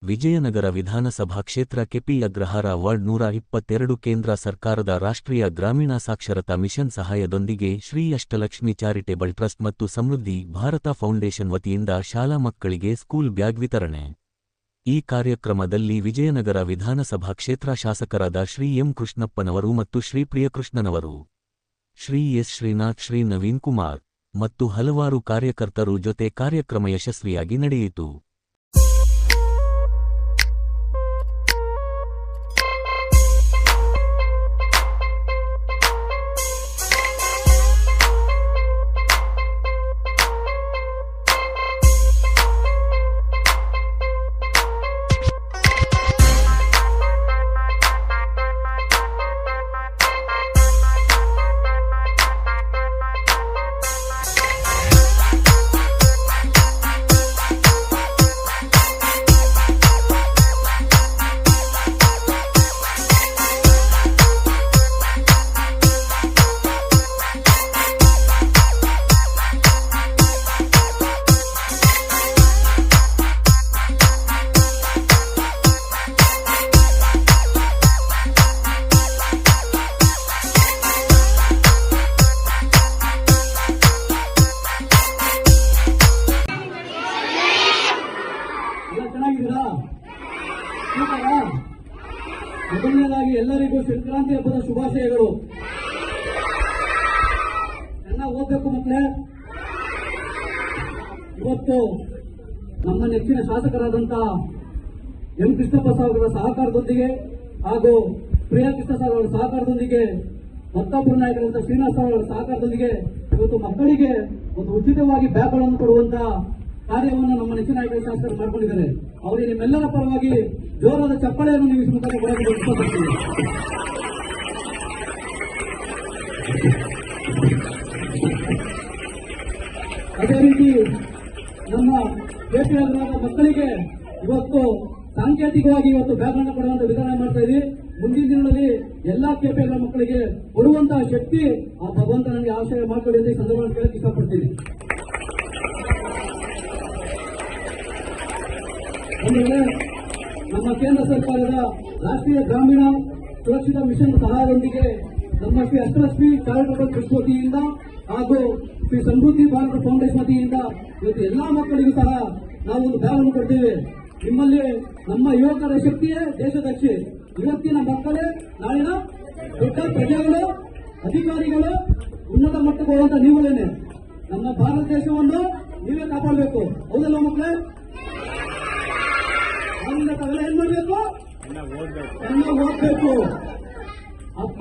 ವಿಜಯನಗರ ವಿಧಾನಸಭಾ ಕ್ಷೇತ್ರ KP Agrahara ward 122 ಕೇಂದ್ರ ಸರ್ಕಾರದ ರಾಷ್ಟ್ರೀಯ ಗ್ರಾಮೀಣ ಸಾಕ್ಷರತಾ ಮಿಷನ್ ಸಹಾಯದೊಂದಿಗೆ ಶ್ರೀ ಅಷ್ಟಲಕ್ಷ್ಮಿ ಚಾರಿಟೇಬಲ್ ಟ್ರಸ್ಟ್ ಮತ್ತು ಸಮೃದ್ಧಿ ಭಾರತ ಫೌಂಡೇಶನ್ ವತಿಯಿಂದ ಶಾಲಾ ಮಕ್ಕಳಿಗೆ ಸ್ಕೂಲ್ ಬ್ಯಾಗ್ ವಿತರಣೆ. ಈ ಕಾರ್ಯಕ್ರಮದಲ್ಲಿ ವಿಜಯನಗರ ವಿಧಾನಸಭಾ ಕ್ಷೇತ್ರ ಶಾಸಕರಾದ ಶ್ರೀ ಎಂ ಕೃಷ್ಣಪ್ಪನವರು ಮತ್ತು ಶ್ರೀ ಪ್ರಿಯಕೃಷ್ಣನವರು, ಶ್ರೀ ಎಸ್ ಶ್ರೀನಾಥ್, ಶ್ರೀ ನವೀನ್ ಕುಮಾರ್ ಮತ್ತು ಹಲವಾರು ಕಾರ್ಯಕರ್ತರು ಜೊತೆ ಕಾರ್ಯಕ್ರಮ ಯಶಸ್ವಿಯಾಗಿ ನಡೆಯಿತು. ಮೊದಲನೇದಾಗಿ ಎಲ್ಲರಿಗೂ ಸಂಕ್ರಾಂತಿ ಹಬ್ಬದ ಶುಭಾಶಯಗಳು. ಚೆನ್ನಾಗಿ ಓದಬೇಕು ಮಕ್ಕಳೇ. ಇವತ್ತು ನಮ್ಮ ನೆಚ್ಚಿನ ಶಾಸಕರಾದಂತ ಎಂ ಕೃಷ್ಣಪ್ಪ ಅವರ ಸಹಕಾರದೊಂದಿಗೆ ಹಾಗೂ ಪ್ರಿಯಕೃಷ್ಣ ಸರ್ ಅವರ ಸಹಕಾರದೊಂದಿಗೆ ಮತ್ತೊಬ್ಬರು ನಾಯಕರಾದಂತಹ ಶ್ರೀನಿವಾಸ ಅವರ ಸಹಕಾರದೊಂದಿಗೆ ಇವತ್ತು ಮಕ್ಕಳಿಗೆ ಒಂದು ಉಚಿತವಾಗಿ ಬ್ಯಾಗ್ಗಳನ್ನು ಕೊಡುವಂತ ಕಾರ್ಯವನ್ನು ನಮ್ಮ ನೆಚ್ಚಿನ ನಾಯಕರ ಶಾಸಕರು ಮಾಡಿಕೊಂಡಿದ್ದಾರೆ. ಅವರಿಗೆ ನಿಮ್ಮೆಲ್ಲರ ಪರವಾಗಿ ಜೋರಾದ ಚಪ್ಪಾಳೆಯನ್ನು ನೀವು ಮುಖಾಂತರ ಕೊಡಲು ಇಷ್ಟಪಡ್ತೀವಿ. ಅದೇ ರೀತಿ ನಮ್ಮ ಕೆಪಿ ಅಗ್ರಹಾರದ ಮಕ್ಕಳಿಗೆ ಇವತ್ತು ಸಾಂಕೇತಿಕವಾಗಿ ಬ್ಯಾಗ್ ಅನ್ನು ಕೊಡುವಂತ ವಿಧಾನ ಮಾಡ್ತಾ ಇದ್ದೀವಿ. ಮುಂದಿನ ದಿನಗಳಲ್ಲಿ ಎಲ್ಲಾ ಕೆಪಿ ಅಗ್ರಹಾರ ಮಕ್ಕಳಿಗೆ ಕೊಡುವಂತಹ ಶಕ್ತಿ ಆ ಭಗವಂತ ನನಗೆ ಆಶ್ರಯ ಮಾಡಿಕೊಳ್ಳಿ ಅಂತ ಈ ಸಂದರ್ಭದಲ್ಲಿ ಕೇಳಕ್ಕೆ ಇಷ್ಟಪಡ್ತೀನಿ. ನಮ್ಮ ಕೇಂದ್ರ ಸರ್ಕಾರದ ರಾಷ್ಟ್ರೀಯ ಗ್ರಾಮೀಣ ಸುರಕ್ಷಿತ ಮಿಷನ್ ಸಹಾಯದೊಂದಿಗೆ ನಮ್ಮ ಶ್ರೀ ಅಷ್ಟಲಕ್ಷ್ಮಿ ಚಾರಿಟೇಬಲ್ ಟ್ರಸ್ಟ್ ವತಿಯಿಂದ ಹಾಗೂ ಶ್ರೀ ಸಮೃದ್ಧಿ ಭಾರತ ಫೌಂಡೇಶನ್ ವತಿಯಿಂದ ಇವತ್ತು ಎಲ್ಲಾ ಮಕ್ಕಳಿಗೂ ಸಹ ನಾವು ಒಂದು ಬ್ಯಾಗ್ ಅನ್ನು ಕೊಡ್ತೇವೆ. ನಿಮ್ಮಲ್ಲಿ ನಮ್ಮ ಯುವಕರ ಶಕ್ತಿಯೇ ದೇಶದಕ್ಷಿ. ಇವತ್ತಿನ ಮಕ್ಕಳೇ ನಾಳಿನ ದೊಡ್ಡ ಪ್ರಜೆಗಳು, ಅಧಿಕಾರಿಗಳು, ಉನ್ನತ ಮಟ್ಟಕ್ಕೆ ಹೋಗುವಂತ ನೀವುಗಳೇನೆ. ನಮ್ಮ ಭಾರತ ದೇಶವನ್ನು ನೀವೇ ಕಾಪಾಡಬೇಕು. ಹೌದಲ್ಲ ಮಕ್ಕಳೇ? ತಾವೆಲ್ಲ ಏನ್ ಮಾಡಬೇಕು? ಚೆನ್ನಾಗಿ ಓದ್ಬೇಕು. ಅಪ್ಪ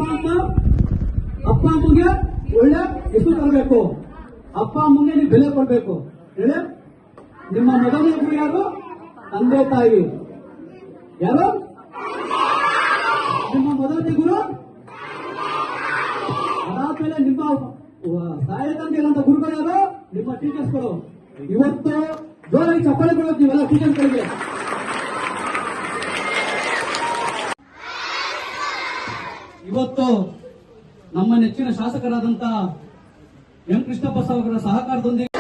ಅಮ್ಮಗೆ ಒಳ್ಳೆ ಹೆಸರು ತರಬೇಕು. ಅಪ್ಪ ಅಮ್ಮಗೆ ನೀವು ಬೆಲೆ ಕೊಡ್ಬೇಕು. ಹೇಳಿ, ನಿಮ್ಮ ಮೊದಲನೇ ಗುರು ಯಾರು? ತಂದೆ ತಾಯಿ. ಯಾರು ನಿಮ್ಮ ಮೊದಲನೇ ಗುರು? ಅದಾದ್ಮೇಲೆ ನಿಮ್ಮ ಸಹಾಯಕಂತ ಇರುವಂತ ಗುರುಗಳು ಯಾರು? ನಿಮ್ಮ ಟೀಚರ್ಸ್ಗಳು. ಇವತ್ತು ಜೋರಾಗಿ ಚಪ್ಪಾಳೆ ಕೊಡಬೇಕು ನೀವೆಲ್ಲ ಟೀಚರ್ಸ್ಗಳಿಗೆ. ಇವತ್ತು ನಮ್ಮ ನೆಚ್ಚಿನ ಶಾಸಕರಾದಂತಹ ಎಂ ಕೃಷ್ಣಪ್ಪ ಅವರ ಸಹಕಾರದೊಂದಿಗೆ